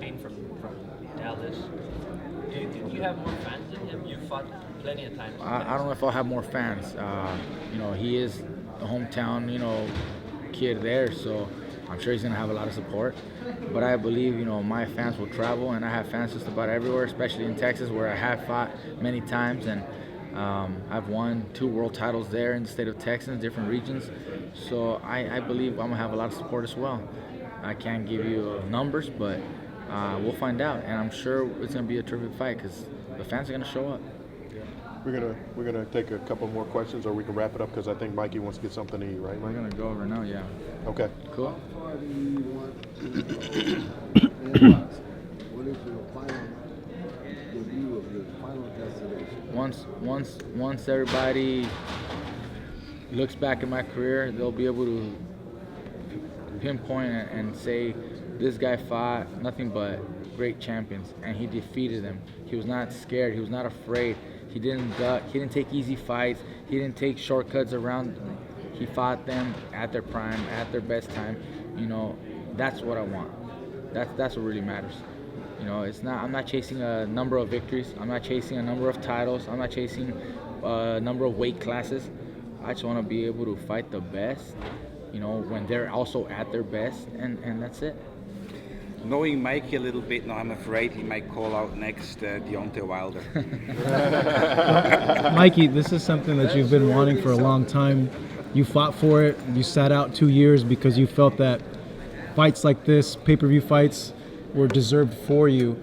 trained from Dallas. Do you think you have more fans than him? You fought plenty of times. I don't know if I'll have more fans. He is a hometown, kid there, so I'm sure he's gonna have a lot of support. But I believe, my fans will travel, and I have fans just about everywhere, especially in Texas, where I have fought many times, and I've won 2 world titles there in the state of Texas, different regions. So I believe I'm gonna have a lot of support as well. I can't give you numbers, but we'll find out, and I'm sure it's gonna be a terrific fight because the fans are gonna show up. We're gonna take a couple more questions, or we can wrap it up because I think Mikey wants to get something to eat, right? We're gonna go over now, yeah. Okay. Cool. How far do you want to what is your final review of your final destination? Once everybody looks back at my career, they'll be able to pinpoint and say, this guy fought nothing but great champions, and he defeated them. He was not scared. He was not afraid. He didn't duck. He didn't take easy fights. He didn't take shortcuts around. He fought them at their prime, at their best time. That's what I want. That's what really matters. I'm not chasing a number of victories. I'm not chasing a number of titles. I'm not chasing a number of weight classes. I just want to be able to fight the best, when they're also at their best, and that's it. Knowing Mikey a little bit now, I'm afraid he might call out next Deontay Wilder. Mikey, this is something that you've been wanting for a long time. You fought for it. You sat out 2 years because you felt that fights like this, pay-per-view fights, were deserved for you.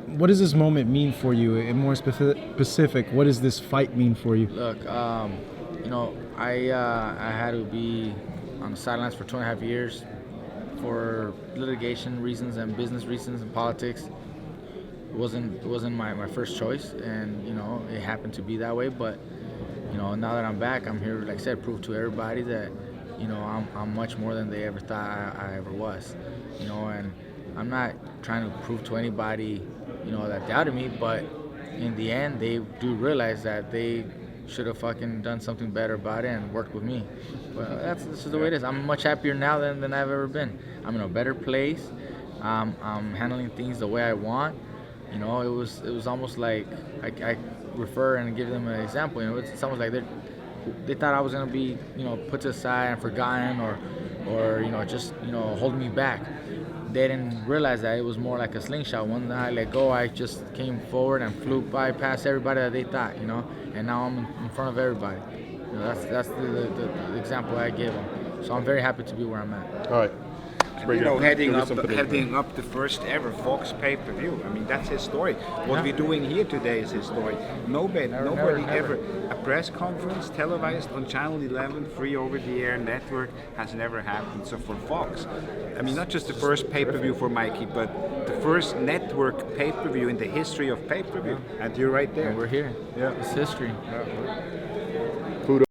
What does this moment mean for you? And more specific, what does this fight mean for you? Look, I had to be on the sidelines for 2.5 years for litigation reasons and business reasons and politics. It wasn't my first choice, and it happened to be that way. But now that I'm back, I'm here, like I said, prove to everybody that I'm much more than they ever thought I ever was. And I'm not trying to prove to anybody that doubted me, but in the end, they do realize that they should have fucking done something better about it and worked with me. But this is the way it is. I'm much happier now than I've ever been. I'm in a better place. I'm handling things the way I want. It was almost like I refer and give them an example. It's almost like they thought I was gonna be put to the side and forgotten or just holding me back. They didn't realize that it was more like a slingshot. When I let go, I just came forward and flew past everybody that they thought, and now I'm in front of everybody. That's the example I gave them. So I'm very happy to be where I'm at. All right. Heading up the first ever Fox pay-per-view. I mean, that's his story. What we're doing here today is his story. Nobody ever. A press conference televised on Channel 11, free over-the-air network, has never happened. So for Fox, I mean, not just the first pay-per-view for Mikey, but the first network pay-per-view in the history of pay-per-view. And you're right there. And we're here. Yeah. It's history. Food